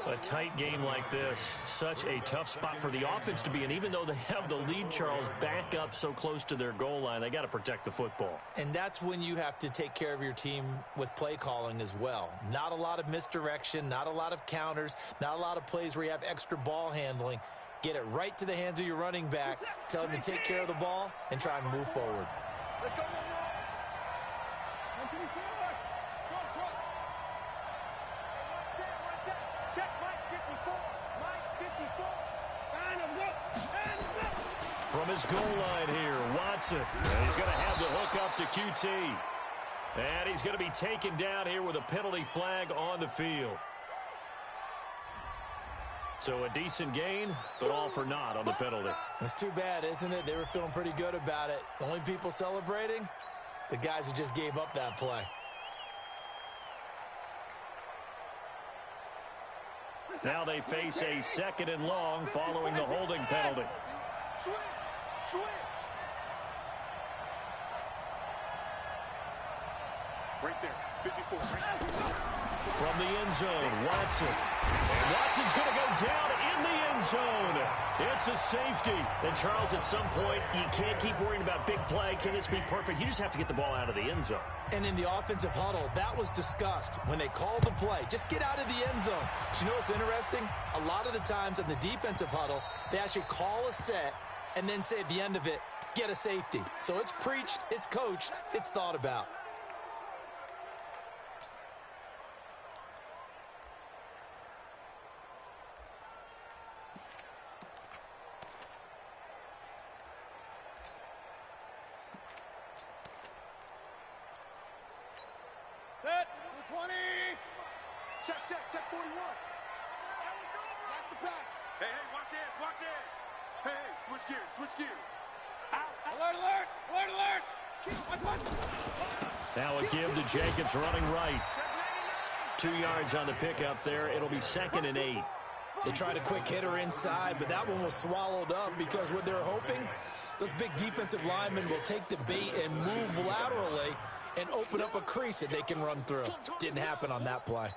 A tight game like this, such a tough spot for the offense to be in. Even though they have the lead, Charles, back up so close to their goal line, they got to protect the football. And that's when you have to take care of your team with play calling as well. Not a lot of misdirection, not a lot of counters, not a lot of plays where you have extra ball handling. Get it right to the hands of your running back, tell him to take care of the ball, and try and move forward. Let's go. Check Mike 54. Mike 54. From his goal line here, Watson. And he's going to have the hook up to QT. And he's going to be taken down here with a penalty flag on the field. So a decent gain, but all for naught on the penalty. It's too bad, isn't it? They were feeling pretty good about it. The only people celebrating, the guys who just gave up that play. Now they face a 2nd and long following the holding penalty. Switch. Right there. 54. From the end zone, Watson. And Watson's going to go down in the end zone. It's a safety. And, Charles, at some point, you can't keep worrying about big play. Can this be perfect? You just have to get the ball out of the end zone. And in the offensive huddle, that was discussed when they called the play. Just get out of the end zone. But you know what's interesting? A lot of the times in the defensive huddle, they actually call a set and then say at the end of it, get a safety. So it's preached, it's coached, it's thought about. Set. 20. Check 41. Watch the pass. Hey, watch it. Hey, switch gears. Out. Alert. Now a give to Jacobs running right. 2 yards on the pickup there. It'll be 2nd and 8. They tried a quick hitter inside, but that one was swallowed up because what they're hoping, those big defensive linemen will take the bait and move laterally and open up a crease that they can run through. Didn't happen on that play.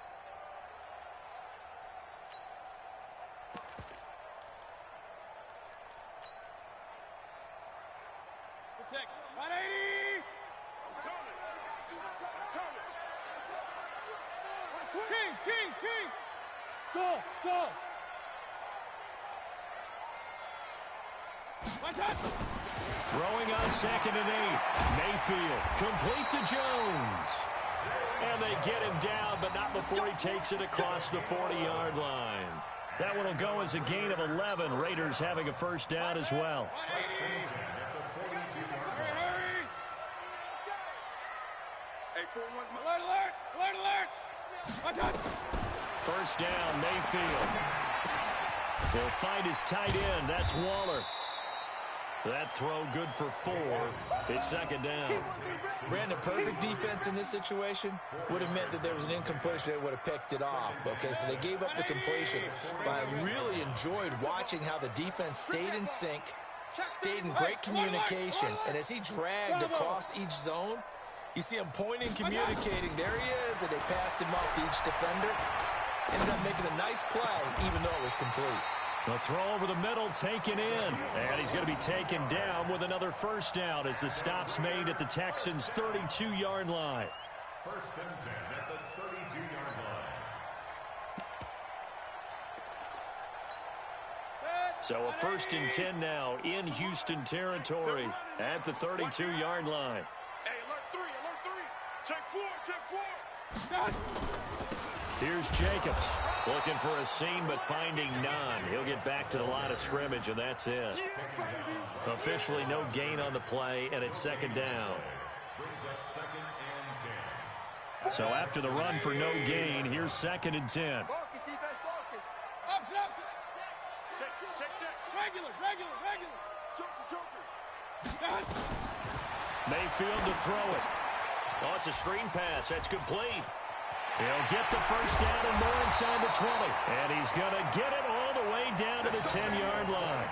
Check. 180. I'm coming. King. Go. Watch out. Throwing on 2nd and 8. Mayfield complete to Jones. And they get him down, but not before he takes it across the 40-yard line. That one will go as a gain of 11. Raiders having a first down as well. Hurry. Hey, 4-1. Alert. Watch out. First down, Mayfield. He'll find his tight end. That's Waller. That throw good for 4. It's 2nd down. Brandon, perfect defense in this situation would have meant that there was an incompletion. They would have picked it off. Okay, so they gave up the completion. But I really enjoyed watching how the defense stayed in sync, stayed in great communication. And as he dragged across each zone, you see him pointing, communicating. There he is, and they passed him off to each defender. Ended up making a nice play, even though it was complete. The throw over the middle taken in. And he's going to be taken down with another first down as the stop's made at the Texans' 32-yard line. 1st and 10 at the 32-yard line. So a 1st and 10 now in Houston territory at the 32-yard line. Hey, alert 3. Check 4. Here's Jacobs looking for a seam but finding none. He'll get back to the line of scrimmage, and that's it. Officially no gain on the play, and it's 2nd down. Brings up 2nd and 10. So after the run for no gain, here's 2nd and 10. Focus, defense, focus. Up. Check. Regular. Joker. Mayfield to throw it. Oh, it's a screen pass. That's complete. He'll get the first down and more inside the 20. And he's going to get it all the way down to the 10-yard line.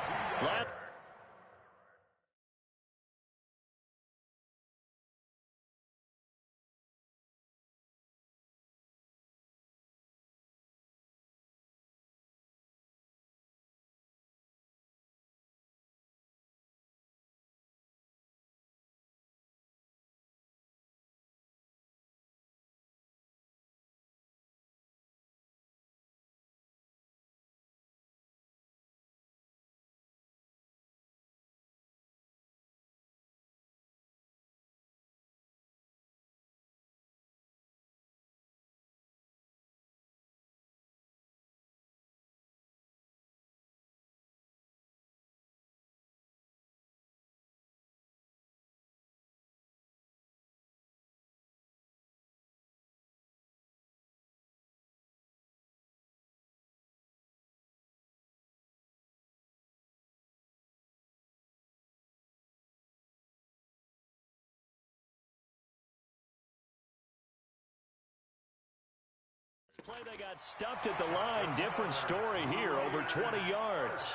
play, they got stuffed at the line. Different story here, over 20 yards.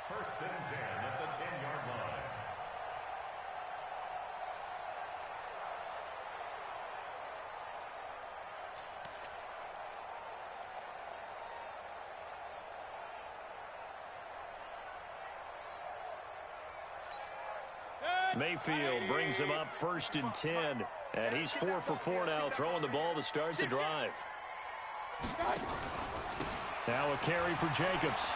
First and 10 at the 10-yard line. Mayfield brings him up 1st and 10. And he's 4 for 4 now, throwing the ball to start the drive. Now a carry for Jacobs.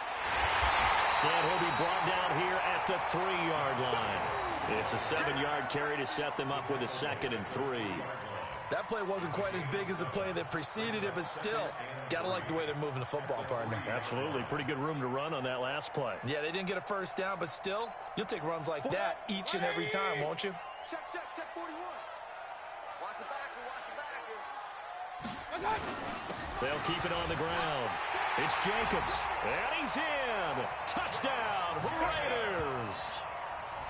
And he'll be brought down here at the 3-yard line. It's a 7-yard carry to set them up with a 2nd and 3. That play wasn't quite as big as the play that preceded it, but still, got to like the way they're moving the football, partner. Absolutely. Pretty good room to run on that last play. Yeah, they didn't get a first down, but still, you'll take runs like that each and every time, won't you? Check 41. Watch the back. They'll keep it on the ground. It's Jacobs, and he's in. Touchdown, Raiders.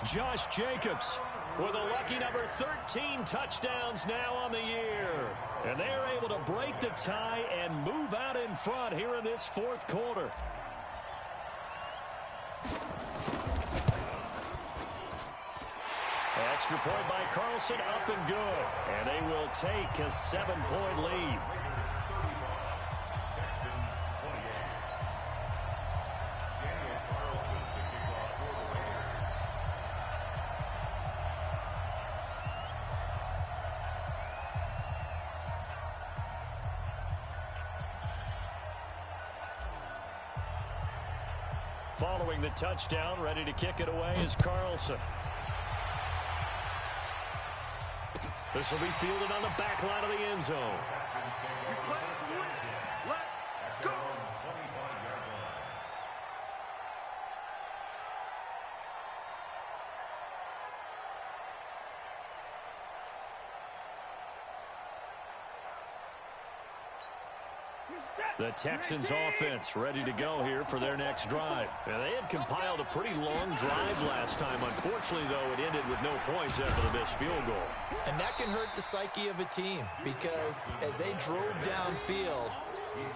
Josh Jacobs with a lucky number 13 touchdowns now on the year. And they're able to break the tie and move out in front here in this 4th quarter. Extra point by Carlson, up and good. And they will take a 7-point lead. Following the touchdown, ready to kick it away is Carlson. This will be fielded on the back line of the end zone. Let's go. The Texans offense ready to go here for their next drive. And they had compiled a pretty long drive last time. Unfortunately, though, it ended with no points after the missed field goal. And that can hurt the psyche of a team because as they drove downfield,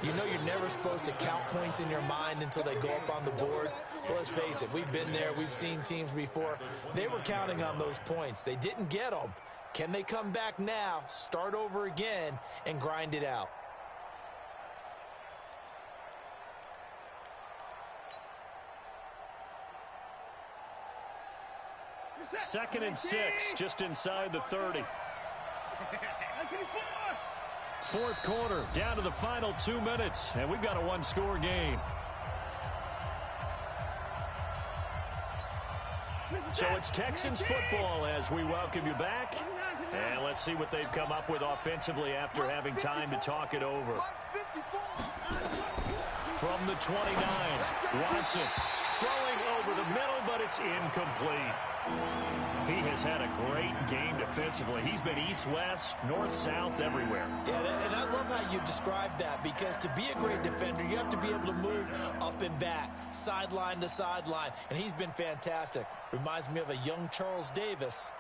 you know you're never supposed to count points in your mind until they go up on the board. But let's face it, we've been there. We've seen teams before. They were counting on those points. They didn't get them. Can they come back now, start over again, and grind it out? 2nd and 6, just inside the 30. 4th quarter, down to the final 2 minutes, and we've got a 1-score game. So it's Texans football as we welcome you back. And let's see what they've come up with offensively after having time to talk it over. From the 29, Watson throwing over the middle, but it's incomplete. He has had a great game defensively. He's been east-west, north-south, everywhere. Yeah, and I love how you described that because to be a great defender, you have to be able to move up and back, sideline to sideline, and he's been fantastic. Reminds me of a young Charles Davis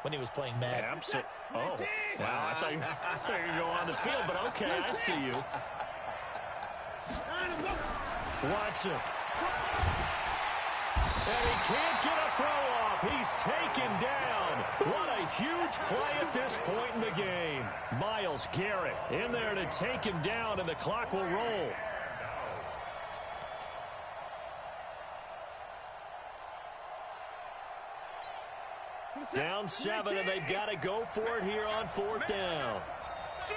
when he was playing Madden. Absolutely. Oh, wow. I thought you were going to go on the field, but okay, I see you. Watson. And he can't get a throw off. He's taken down. What a huge play at this point in the game. Myles Garrett in there to take him down, and the clock will roll. Down 7, and they've got to go for it here on 4th down. Shoot.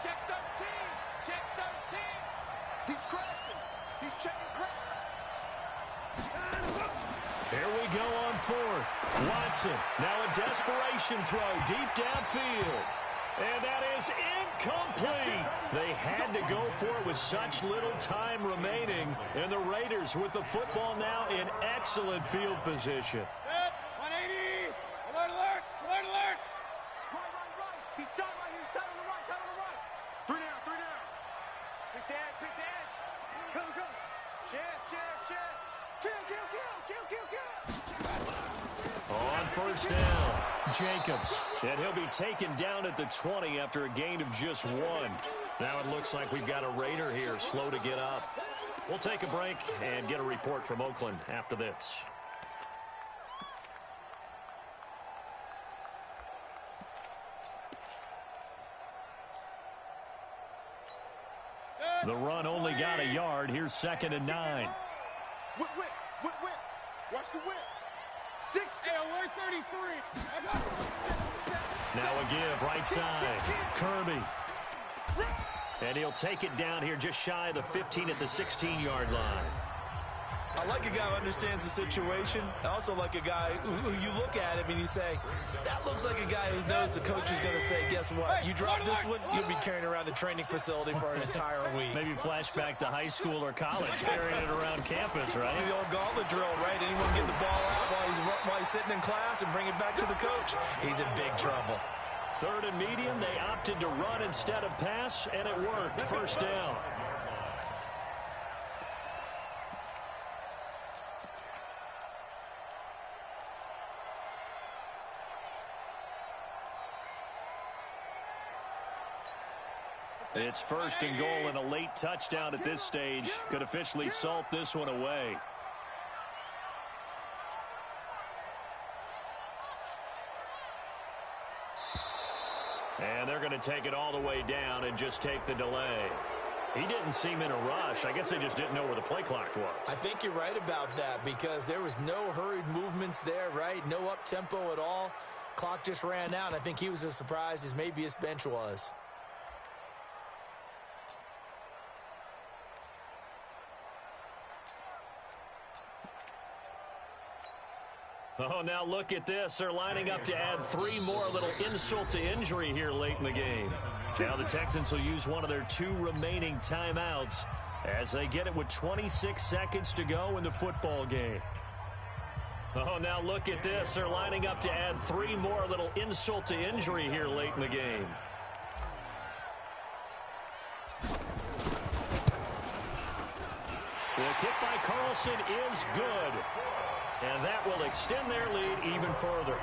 Check 13. Check 13. He's crashing. He's checking crash. Here we go on 4th. Watson, now a desperation throw deep downfield. And that is incomplete. They had to go for it with such little time remaining. And the Raiders with the football now in excellent field position. 180. Alert. Right. He's tight right here. He's tight on the right. 3 down. Quick dash. Come. Share. Kill. On 1st down. Jacobs. And he'll be taken down at the 20 after a gain of just 1. Now it looks like we've got a Raider here, slow to get up. We'll take a break and get a report from Oakland after this. The run only got a yard. Here's 2nd and 9. Whip. Watch the whip. 6. Hey, 33. Now a give, right side. Kirby. And he'll take it down here just shy of the 15 at the 16-yard line. I like a guy who understands the situation. I also like a guy who you look at him and you say, that looks like a guy who knows the coach is going to say, guess what? You drop this one, you'll be carrying around the training facility for an entire week. Maybe flashback to high school or college, carrying it around campus, right? The old gauntlet drill, right? Anyone get the ball out while he's sitting in class and bring it back to the coach? He's in big trouble. 3rd and medium, they opted to run instead of pass, and it worked. 1st down. It's 1st and goal, and a late touchdown at this stage could officially salt this one away. And they're going to take it all the way down and just take the delay. He didn't seem in a rush. I guess they just didn't know where the play clock was. I think you're right about that because there was no hurried movements there, right? No up-tempo at all. Clock just ran out. I think he was as surprised as maybe his bench was. Oh, now look at this. They're lining up to add 3 more, a little insult to injury here late in the game. Now the Texans will use one of their 2 remaining timeouts as they get it with 26 seconds to go in the football game. Oh, now look at this. They're lining up to add 3 more, a little insult to injury here late in the game. The kick by Carlson is good. And that will extend their lead even further.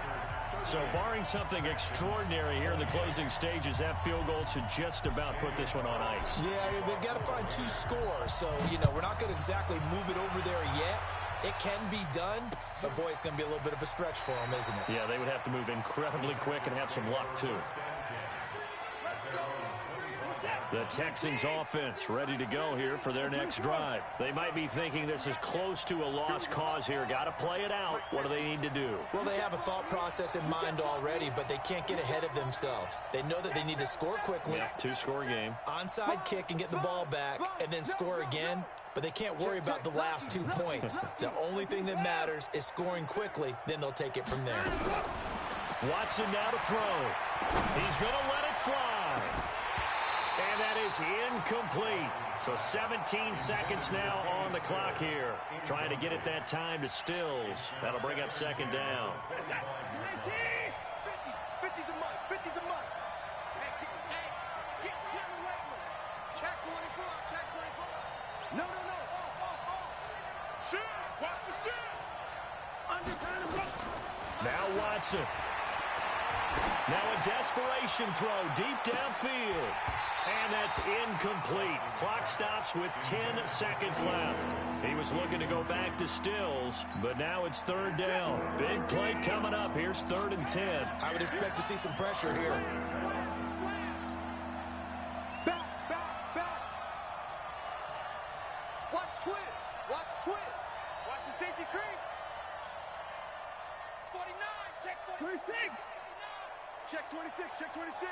So barring something extraordinary here in the closing stages, that field goal should just about put this one on ice. Yeah, they've got to find 2 scores. So, we're not going to exactly move it over there yet. It can be done, but, boy, it's going to be a little bit of a stretch for them, isn't it? Yeah, they would have to move incredibly quick and have some luck, too. The Texans offense ready to go here for their next drive. They might be thinking this is close to a lost cause here. Got to play it out. What do they need to do? Well, they have a thought process in mind already, but they can't get ahead of themselves. They know that they need to score quickly. Yep, 2-score game. Onside kick and get the ball back and then score again. But they can't worry about the last 2 points. The only thing that matters is scoring quickly. Then they'll take it from there. Watson now to throw. He's going to let it fly. And that is incomplete. So 17 seconds now on the clock here. Trying to get it that time to Stills. That'll bring up 2nd down. 50's a month. 50's a month. Hey, get the late one. Check 24. Check 24. No. Shoot. Watch the shoot. Under kind of rough. Now Watson. Now a desperation throw deep downfield. And that's incomplete. Clock stops with 10 seconds left. He was looking to go back to Stills, but now it's 3rd down. Big play coming up. Here's 3rd and 10. I would expect to see some pressure here. Back. Watch twist. Watch the safety creep. 49. Check 26. Check 26.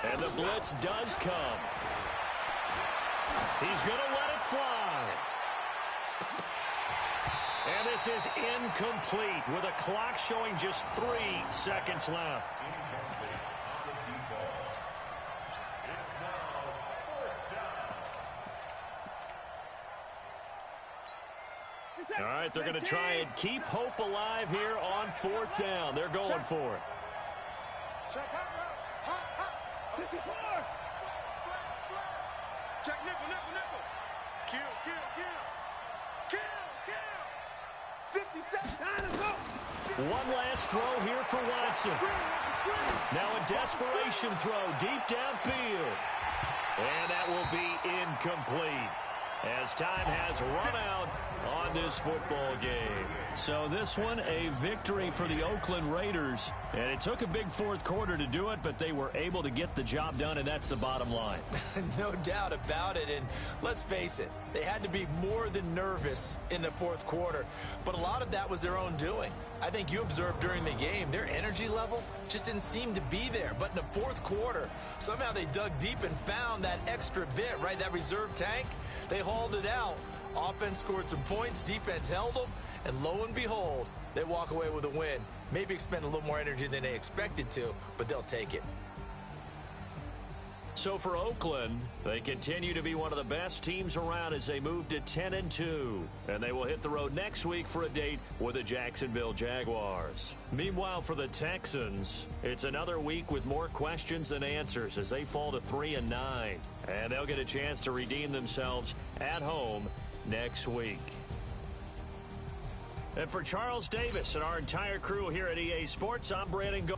And the blitz does come. He's going to let it fly. And this is incomplete with a clock showing just 3 seconds left. All right, they're going to try and keep hope alive here on 4th down. They're going for it. Check hot. 54. Check nickel. Kill. 50 seconds. Time to go. One last throw here for Watson. Now a desperation throw deep downfield. And that will be incomplete, as time has run out on this football game. So this one, a victory for the Oakland Raiders. And it took a big fourth quarter to do it, but they were able to get the job done, and that's the bottom line. No doubt about it. And let's face it, they had to be more than nervous in the fourth quarter. But a lot of that was their own doing. I think you observed during the game, their energy level just didn't seem to be there. But in the fourth quarter, somehow they dug deep and found that extra bit, right? That reserve tank. They hauled it out. Offense scored some points. Defense held them. And lo and behold, they walk away with a win. Maybe expend a little more energy than they expected to, but they'll take it. So for Oakland, they continue to be one of the best teams around as they move to 10-2. And they will hit the road next week for a date with the Jacksonville Jaguars. Meanwhile, for the Texans, it's another week with more questions than answers as they fall to 3-9. And they'll get a chance to redeem themselves at home next week. And for Charles Davis and our entire crew here at EA Sports, I'm Brandon Go.